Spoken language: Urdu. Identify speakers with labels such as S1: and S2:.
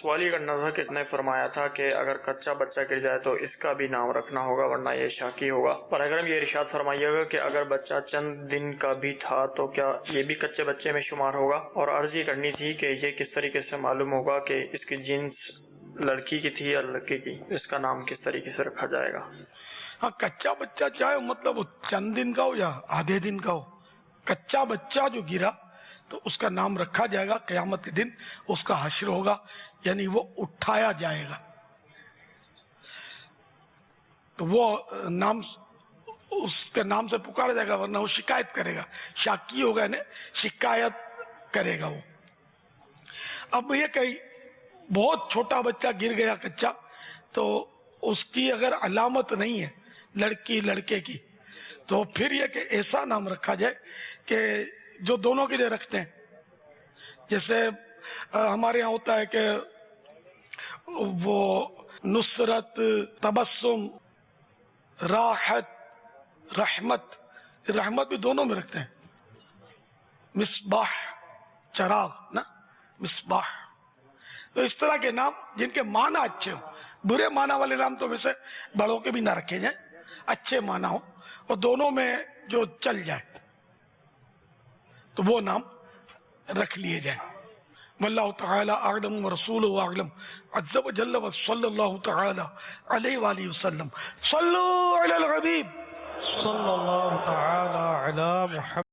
S1: سوال یہ کرنا تھا کہ اتنا فرمایا تھا کہ اگر کچا بچہ گر جائے تو اس کا بھی نام رکھنا ہوگا ورنہ یہ شاکی ہوگا، اور اگر ہم یہ ارشاد فرمائیے گا کہ اگر بچہ چند دن کا بھی تھا تو کیا یہ بھی کچے بچے میں شمار ہوگا؟ اور عرض یہ کرنی تھی کہ یہ کس طریقے سے معلوم ہوگا کہ اس کی جنس لڑکی کی تھی یا لڑکے کی، اس کا نام کس طریقے سے رکھا جائے گا؟
S2: ہاں، کچا بچہ چاہے مطلب وہ چند دن کا ہو یا آدھے دن کا ہو، کچا بچہ جو گرا تو اس کا نام رکھا جائے گا. قیامت کے دن اس کا حشر ہوگا، یعنی وہ اٹھایا جائے گا. تو وہ نام اس کے نام سے پکارا جائے گا، ورنہ وہ شکایت کرے گا. شاکی ہوگا یعنی شکایت کرے گا وہ. اب یہ کہ بہت چھوٹا بچہ گر گیا کچا، تو اس کی اگر علامت نہیں ہے لڑکی لڑکے کی، تو پھر یہ کہ ایسا نام رکھا جائے کہ جو دونوں کے لیے رکھتے ہیں. جیسے ہمارے یہاں ہوتا ہے کہ وہ نصرت، تبسم، راحت، رحمت، رحمت بھی دونوں میں رکھتے ہیں. مصباح، چراغ نا، مصباح. تو اس طرح کے نام جن کے معنی اچھے ہوں. برے معنی والے نام تو ویسے بڑوں کے بھی نہ رکھے جائیں، اچھے معنی ہوں اور دونوں میں جو چل جائے تو وہ نام رکھ لیے جائیں. واللہ تعالی اعلم ورسولہ اعلم عز وجل وصلی اللہ تعالی علیہ وآلہ وسلم. صلو علی الحبیب
S3: صلی اللہ تعالی علی محمد.